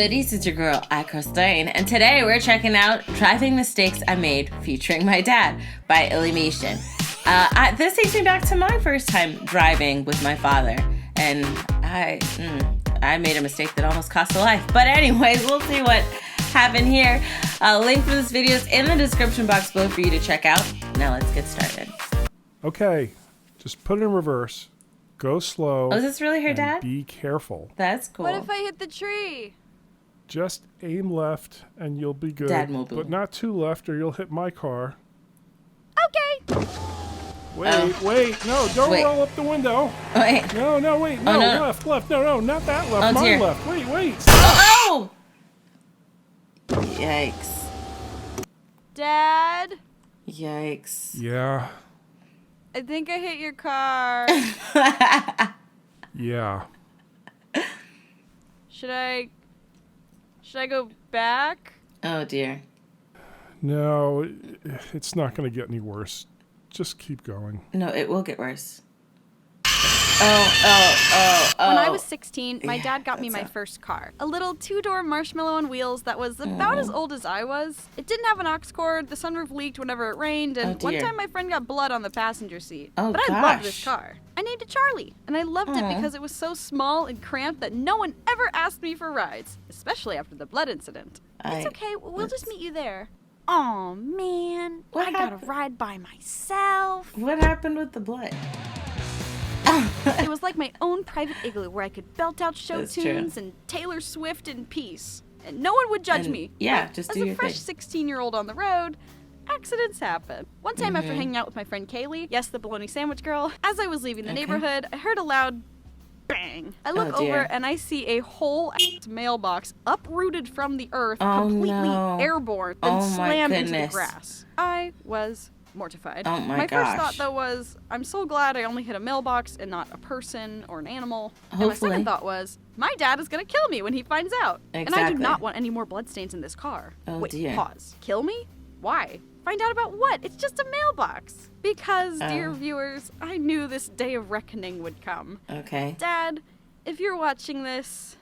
goodies? It's your girl, AyChristene, and today we're checking out Driving Mistakes I Made featuring my dad by Illymation. This takes me back to my first time driving with my father, and I made a mistake that almost cost a life. But anyways, we'll see what happened here. Link for this video is in the description box below for you to check out. Now let's get started. Okay, just put it in reverse. Go slow. Oh, is this really her dad? Be careful. That's cool. What if I hit the tree? Just aim left and you'll be good. Dad mobile. But not too left or you'll hit my car. Okay. Wait. No, don't roll up the window. Wait. No, wait. No, left. No, not that left. Oh, my dear. left. Wait. Oh! Yikes. Dad? Yikes. Yeah. I think I hit your car. Yeah. Should I go back? Oh, dear. No, it's not going to get any worse. Just keep going. No, it will get worse. Oh. When I was 16, my dad got me my first car. A little 2-door marshmallow on wheels that was about as old as I was. It didn't have an aux cord, the sunroof leaked whenever it rained, and one time my friend got blood on the passenger seat. Oh, but gosh. I loved this car. I named it Charlie, and I loved it because it was so small and cramped that no one ever asked me for rides, especially after the blood incident. It's okay, we'll just meet you there. Aw, man, What I got happened? to ride by myself. What happened with the blood? It was like my own private igloo where I could belt out show That's true. tunes and Taylor Swift in peace. And no one would judge me. Yeah, But just as do a your fresh thing. 16-year-old on the road, accidents happen. One time after hanging out with my friend Kaylee, yes, the bologna sandwich girl, as I was leaving the neighborhood, I heard a loud bang. I look Oh, dear. over and I see a whole mailbox uprooted from the earth, Oh, completely no. airborne, then Oh, my slammed into the goodness. grass. I was mortified. Oh, my first gosh. thought though was, I'm so glad I only hit a mailbox and not a person or an animal. And my Hopefully. second thought was, my dad is gonna kill me when he finds out. And I do Exactly. not want any more bloodstains in this car. Oh, Wait, dear. pause. Kill me? Why? Find out about what? It's just a mailbox. Because, dear viewers, I knew this day of reckoning would come. Okay. Dad, if you're watching this,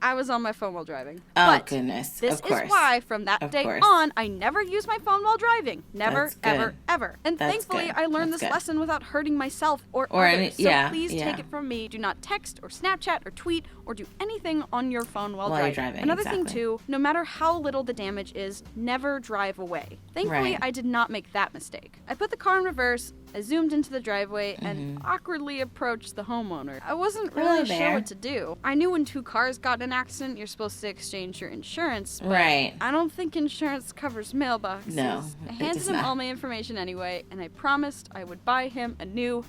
I was on my phone while driving. Oh, but goodness. this Of course. is why, from that Of day course. on, I never use my phone while driving. Never, That's good. ever, ever. And That's thankfully, good. I learned That's this good. lesson without hurting myself or any- others. So yeah, please yeah. take it from me. Do not text or Snapchat or tweet or do anything on your phone while While you're driving. driving, Another thing, exactly. too, no matter how little the damage is, never drive away. Thankfully, Right. I did not make that mistake. I put the car in reverse, I zoomed into the driveway, and awkwardly approached the homeowner. I wasn't really Hello sure there. what to do. I knew when two cars got in an accident, you're supposed to exchange your insurance, but Right. I don't think insurance covers mailboxes. No, I it handed does him not. all my information anyway, and I promised I would buy him a new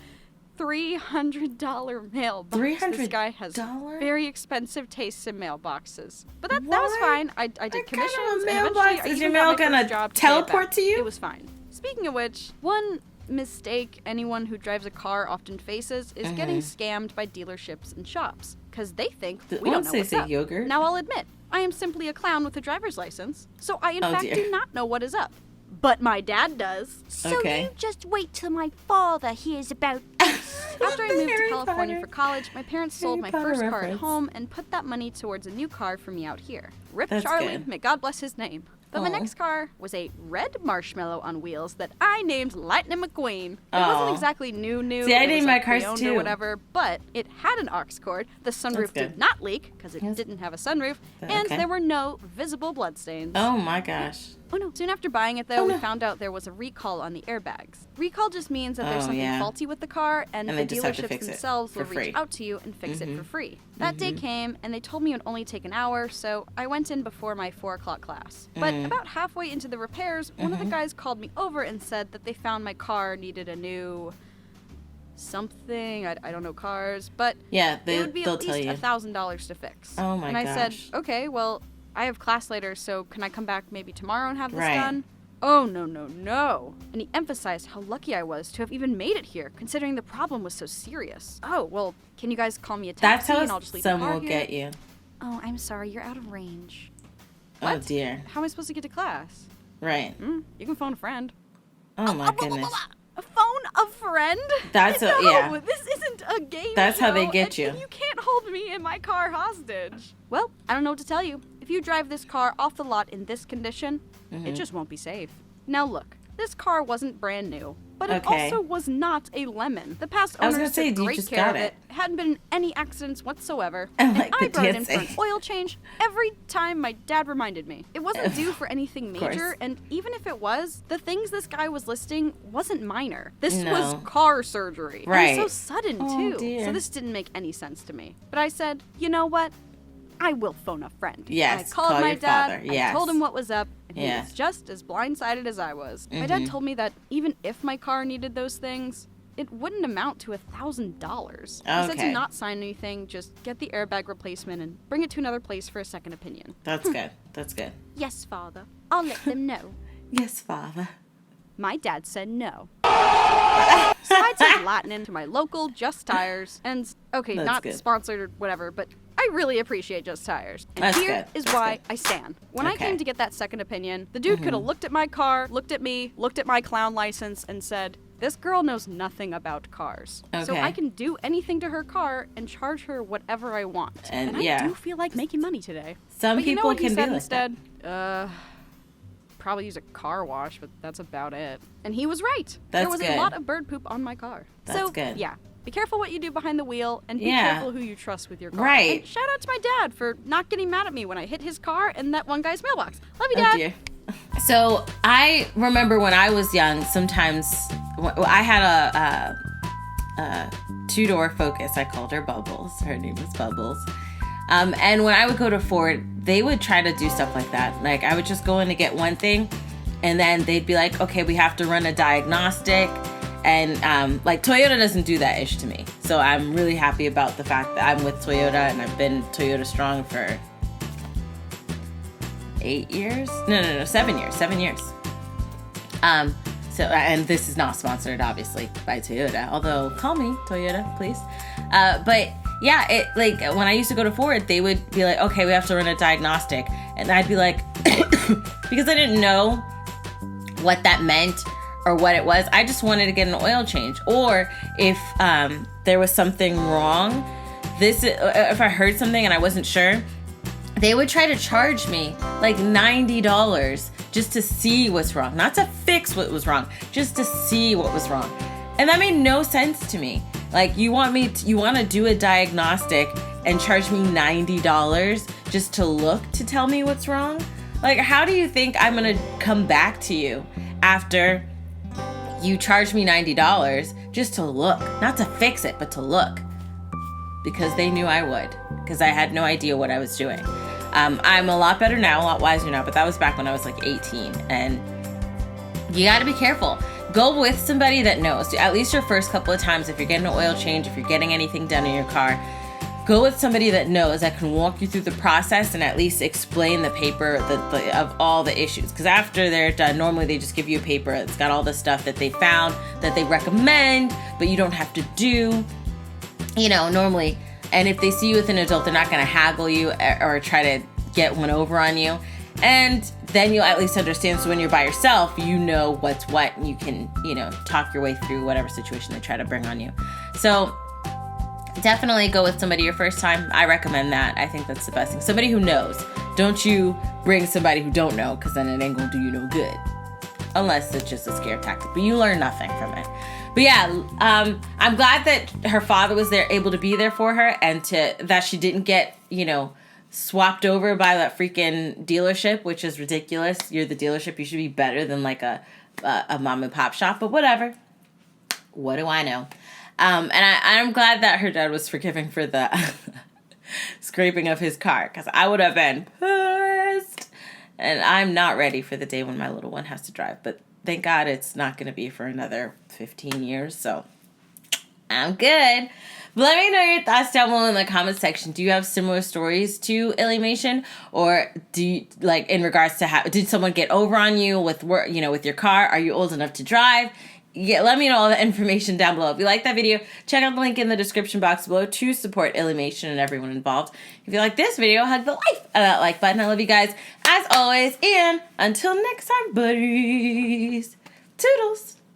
$300 mailbox. This guy has $300? very expensive tastes in mailboxes. But that was fine. I did What kind of a commissions. and mailbox? eventually I Is your even got mail my gonna first job to pay it teleport back. to you? It was fine. Speaking of which, one mistake anyone who drives a car often faces is getting scammed by dealerships and shops. Because they think we don't Once know they what's say up. yogurt. Now I'll admit, I am simply a clown with a driver's license, so I in Oh, fact dear. do not know what is up. But my dad does. So Okay. you just wait till my father hears about this. After I moved to Harry California Potter. for college, my parents sold Harry my Potter first car at reference. home and put that money towards a new car for me out here. Rip That's Charlie, good. may God bless his name. But my Aw. next car was a red marshmallow on wheels that I named Lightning McQueen. It Aw. wasn't exactly new. See, I It named was, my like, cars pre-owned too. or whatever, but it had an aux cord. The sunroof good. did not leak because it Yes. didn't have a sunroof, and Okay. there were no visible bloodstains. Oh, my gosh. Oh no. Soon after buying it, though, Oh, we no. found out there was a recall on the airbags. Recall just means that there's Oh, something yeah. faulty with the car, and And the they just have to dealerships fix it themselves for will free. reach out to you and fix it for free. That day came, and they told me it would only take an hour, so I went in before my 4 o'clock class. But about halfway into the repairs, one of the guys called me over and said that they found my car needed a new something. I don't know cars, but Yeah, it would be they'll at tell least you. $1,000 to fix. Oh, my And I said, gosh. okay, well, I have class later, so can I come back maybe tomorrow and have this Right. done? Oh, no, no, no. And he emphasized how lucky I was to have even made it here, considering the problem was so serious. Oh, well, can you guys call me a That's taxi how and I'll just leave the someone car will here? get you. Oh, I'm sorry, you're out of range. Oh, What? dear. How am I supposed to get to class? Right. You can phone a friend. Oh, my goodness. A phone a friend? That's no, yeah. this isn't a game That's how they show, get and you. you can't hold me in my car hostage. Well, I don't know what to tell you. If you drive this car off the lot in this condition, it just won't be safe. Now look, this car wasn't brand new, but it also was not a lemon. The past owners took great care of it. Hadn't been in any accidents whatsoever. And I brought it in for an oil change every time my dad reminded me. It wasn't due for anything major, and even if it was, the things this guy was listing wasn't minor. This was car surgery. Right. And so sudden, too. Dear. So this didn't make any sense to me. But I said, you know what? I will phone a friend. Yes, And I called call my your dad. father. Yes. I told him what was up. And he Yes. was just as blindsided as I was. My dad told me that even if my car needed those things, it wouldn't amount to $1,000. He said to not sign anything, just get the airbag replacement and bring it to another place for a second opinion. That's good. That's good. Yes, Father. I'll let them know. Yes, Father. My dad said no. So I took Latin into my local Just Tires, and okay, That's not good. sponsored or whatever, but I really appreciate Just Tires. And That's here good. is That's why good. I stand. When I Okay. came to get that second opinion, the dude could have looked at my car, looked at me, looked at my clown license, and said, this girl knows nothing about cars. So Okay. I can do anything to her car and charge her whatever I want. And, I yeah. do feel like making money today. Some But you know people what he can said be like instead? Probably use a car wash, but that's about it. And he was right. There That's was good. a lot of bird poop on my car. That's so, good. yeah. Be careful what you do behind the wheel, and be Yeah. careful who you trust with your car. Right. And shout out to my dad for not getting mad at me when I hit his car and that one guy's mailbox. Love you, Oh, Dad. dear. So I remember when I was young, sometimes I had a two-door Focus. I called her Bubbles. Her name was Bubbles. And when I would go to Ford, they would try to do stuff like that. Like I would just go in to get one thing, and then they'd be like, okay, we have to run a diagnostic. And like Toyota doesn't do that ish to me. So I'm really happy about the fact that I'm with Toyota, and I've been Toyota strong for 8 years? No, 7 years. 7 years. So, and this is not sponsored, obviously, by Toyota. Although, call me, Toyota, please. But yeah, it like when I used to go to Ford, they would be like, okay, we have to run a diagnostic. And I'd be like, because I didn't know what that meant or what it was, I just wanted to get an oil change. Or if there was something wrong, if I heard something and I wasn't sure, they would try to charge me like $90 just to see what's wrong. Not to fix what was wrong, just to see what was wrong. And that made no sense to me. Like, you want to do a diagnostic and charge me $90 just to look to tell me what's wrong? Like, how do you think I'm going to come back to you after you charge me $90 just to look? Not to fix it, but to look. Because they knew I would. Because I had no idea what I was doing. I'm a lot better now, a lot wiser now, but that was back when I was like 18. And you got to be careful. Go with somebody that knows. At least your first couple of times, if you're getting an oil change, if you're getting anything done in your car, go with somebody that knows, that can walk you through the process and at least explain the paper of all the issues. Because after they're done, normally they just give you a paper that's got all the stuff that they found, that they recommend, but you don't have to do, normally. And if they see you with an adult, they're not going to haggle you or try to get one over on you. And then you'll at least understand. So when you're by yourself, you know what's what, and you can, talk your way through whatever situation they try to bring on you. So definitely go with somebody your first time. I recommend that. I think that's the best thing. Somebody who knows. Don't you bring somebody who don't know, because then it ain't going to do you no good. Unless it's just a scare tactic. But you learn nothing from it. But yeah, I'm glad that her father was there, able to be there for her, and that she didn't get, swapped over by that freaking dealership, which is ridiculous. You're the dealership. You should be better than like a mom and pop shop, but whatever. What do I know? And I'm glad that her dad was forgiving for the scraping of his car, because I would have been pissed. And I'm not ready for the day when my little one has to drive, but thank God it's not going to be for another 15 years, so I'm good. But let me know your thoughts down below in the comment section. Do you have similar stories to illymation, or do you, like, in regards to did someone get over on you with work, with your car? Are you old enough to drive? Yeah, let me know all the information down below. If you like that video, check out the link in the description box below to support illymation and everyone involved. If you like this video, hug the life of that like button. I love you guys as always, and until next time, buddies. Toodles.